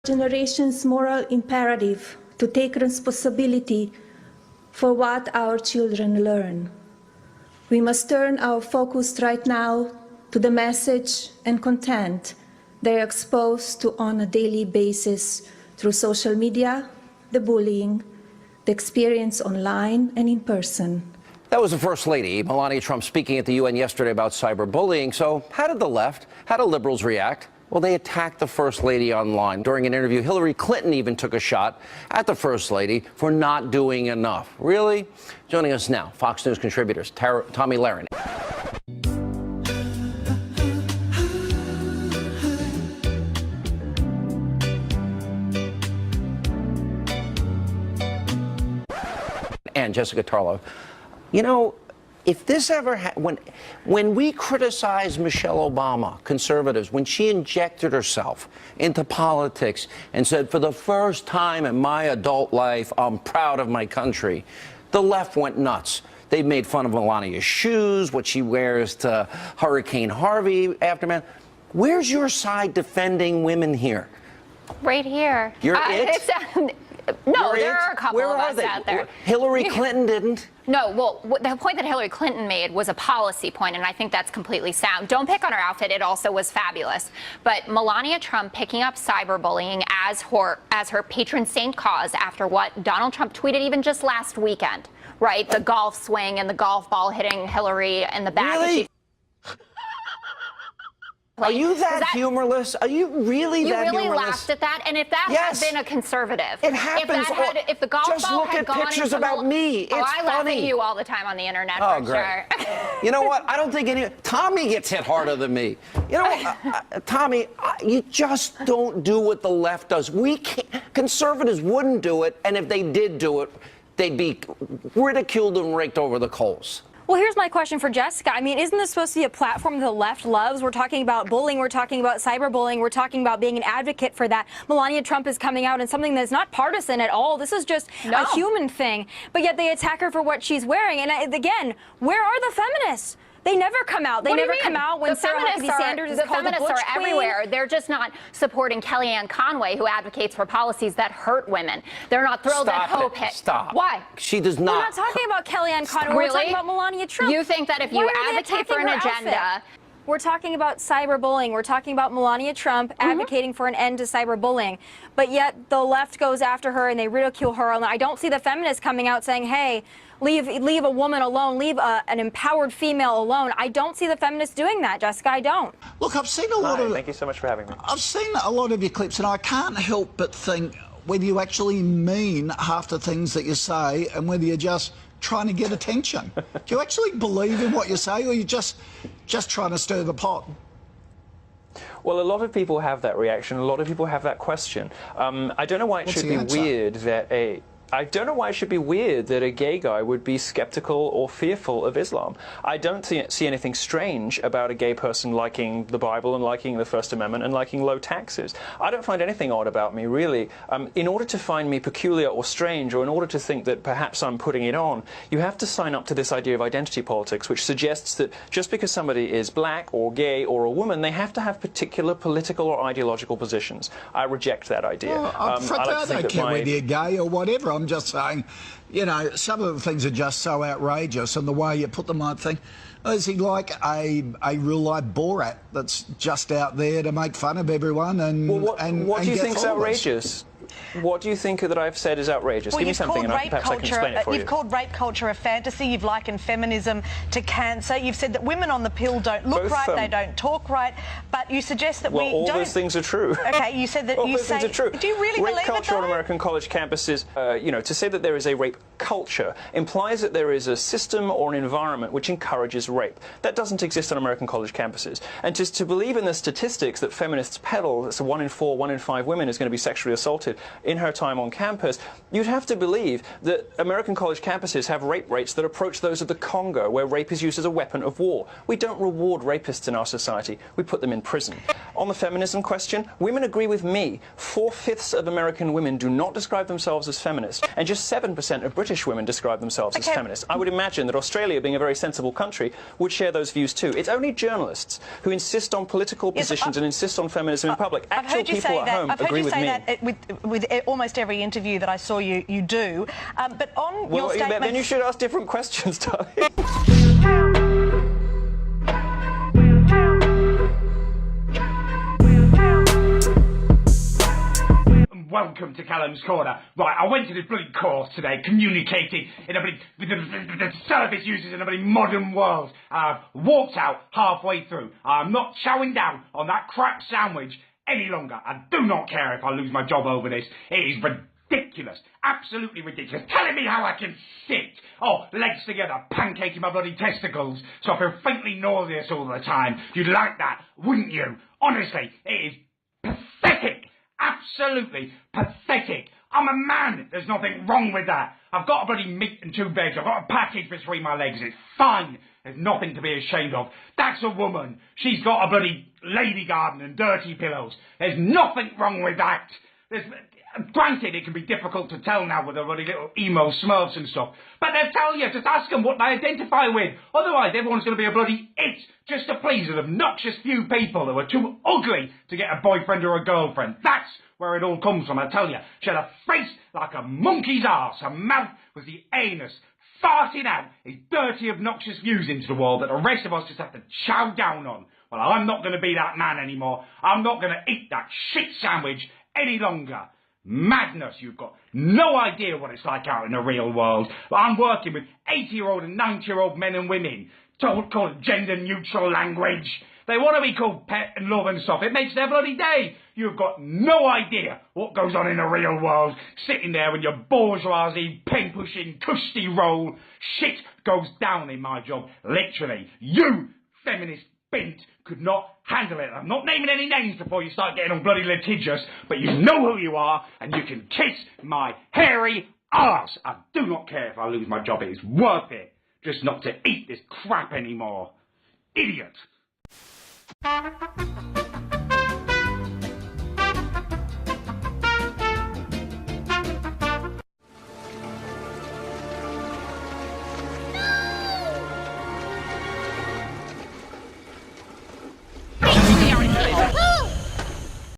Generation's moral imperative to take responsibility for what our children learn. We must turn our focus right now to the message and content they are exposed to on a daily basis through social media, the bullying, the experience online and in person. That was the First Lady, Melania Trump, speaking at the UN yesterday about cyberbullying. So how did the left, how did liberals react? Well, they attacked the First Lady online. During an interview, Hillary Clinton even took a shot at the First Lady for not doing enough. Really? Joining us now, Fox News contributors, Tommy Lahren. And Jessica Tarlow. You know, if this ever when we criticize Michelle Obama, conservatives, when she injected herself into politics and said, for the first time in my adult life, I'm proud of my country, the left went nuts. They made fun of Melania's shoes, what she wears to Hurricane Harvey aftermath. Where's your side defending women here? Right here. You're it? No, there are a couple of us out there. Hillary Clinton didn't. No, well, the point that Hillary Clinton made was a policy point, and I think that's completely sound. Don't pick on her outfit. It also was fabulous. But Melania Trump picking up cyberbullying as her patron saint cause after what Donald Trump tweeted even just last weekend, right? The golf swing and the golf ball hitting Hillary in the back. Really? Are you that humorless? Are you really that humorless? You really laughed at that? And if that had been a conservative, it happens. If the golf ball had gone just look at pictures about me. It's I laugh funny. at you all the time on the internet, oh, for great. sure. You know what? I don't think Tommy gets hit harder than me. You know, Tommy, you just don't do what the left does. We can't. Conservatives wouldn't do it, and if they did do it, they'd be ridiculed and raked over the coals. Well, here's my question for Jessica. I mean, isn't this supposed to be a platform the left loves? We're talking about bullying. We're talking about cyberbullying. We're talking about being an advocate for that. Melania Trump is coming out in something that's not partisan at all. This is just a human thing. But yet they attack her for what she's wearing. And again, where are the feminists? They never come out. They never come out when Sarah Huckabee Sanders is called the Butch Queen. The feminists are everywhere. They're just not supporting Kellyanne Conway, who advocates for policies that hurt women. They're not thrilled that Hope hit. Stop. Why? She does not. We're not talking about Kellyanne Conway. We're talking about Melania Trump. You think that if you advocate for an agenda... We're talking about cyberbullying. We're talking about Melania Trump advocating for an end to cyberbullying. But yet the left goes after her and they ridicule her. And I don't see the feminists coming out saying, hey, leave a woman alone, leave an empowered female alone. I don't see the feminists doing that, Jessica. I don't. Look, I've seen a lot of... Thank you so much for having me. I've seen a lot of your clips and I can't help but think whether you actually mean half the things that you say and whether you're just trying to get attention. Do you actually believe in what you say, or are you just trying to stir the pot? Well, a lot of people have that reaction. A lot of people have that question. I don't know why it should be weird that I don't know why it should be weird that a gay guy would be skeptical or fearful of Islam. I don't see anything strange about a gay person liking the Bible and liking the First Amendment and liking low taxes. I don't find anything odd about me, really. In order to find me peculiar or strange, or in order to think that perhaps I'm putting it on, you have to sign up to this idea of identity politics, which suggests that just because somebody is black or gay or a woman, they have to have particular political or ideological positions. I reject that idea. Well, I don't care whether you're gay or whatever. I'm just saying, you know, some of the things are just so outrageous, and the way you put them, I think, is he like a real-life Borat that's just out there to make fun of everyone and what do you think is outrageous? What do you think that I've said is outrageous? Well, give me something and perhaps I can explain it for you. You've called rape culture a fantasy. You've likened feminism to cancer. You've said that women on the pill don't look right, they don't talk right, but you suggest that we don't... Well, all those things are true. Okay, you said that all those things are true. Do you really believe it, Rape culture on American college campuses, you know, to say that there is a rape culture implies that there is a system or an environment which encourages rape. That doesn't exist on American college campuses. And to believe in the statistics that feminists peddle, that's 1 in 4, 1 in 5 women is going to be sexually assaulted, in her time on campus, you'd have to believe that American college campuses have rape rates that approach those of the Congo, where rape is used as a weapon of war. We don't reward rapists in our society. We put them in prison. On the feminism question, women agree with me. 4/5 of American women do not describe themselves as feminists, and just 7% of British women describe themselves as feminists. I would imagine that Australia, being a very sensible country, would share those views too. It's only journalists who insist on political positions and insist on feminism in public. Actual people at home agree with me. I've heard you say that with almost every interview that I saw you do. But on your statement... Then you should ask different questions, darling. Welcome to Callum's Corner. Right, I went to this bloody course today, communicating in a bloody, the service users in a bloody modern world. I've walked out halfway through. I'm not chowing down on that crap sandwich any longer. I do not care if I lose my job over this. It is ridiculous. Absolutely ridiculous. Telling me how I can sit. Oh, legs together, pancaking my bloody testicles, so I feel faintly nauseous all the time. You'd like that, wouldn't you? Honestly, it is pathetic. Absolutely pathetic. I'm a man. There's nothing wrong with that. I've got a bloody meat and 2 beds. I've got a package between my legs. It's fine. There's nothing to be ashamed of. That's a woman. She's got a bloody lady garden and dirty pillows. There's nothing wrong with that. Granted, it can be difficult to tell now with the bloody little emo smurfs and stuff, but they'll tell you. Just ask them what they identify with. Otherwise, everyone's going to be a bloody it just to please an obnoxious few people who are too ugly to get a boyfriend or a girlfriend. That's where it all comes from, I tell you. She had a face like a monkey's arse. Her mouth was the anus, farting out his dirty, obnoxious views into the world that the rest of us just have to chow down on. Well, I'm not going to be that man anymore. I'm not going to eat that shit sandwich any longer. Madness. You've got no idea what it's like out in the real world. I'm working with 80-year-old and 90-year-old men and women, called gender-neutral language. They want to be called pet and love and stuff. It makes their bloody day. You've got no idea what goes on in the real world. Sitting there with your bourgeoisie, pen-pushing, cushy roll. Shit goes down in my job. Literally. You, feminist bint, could not handle it. I'm not naming any names before you start getting all bloody litigious, but you know who you are, and you can kiss my hairy arse. I do not care if I lose my job. It is worth it just not to eat this crap anymore. Idiot.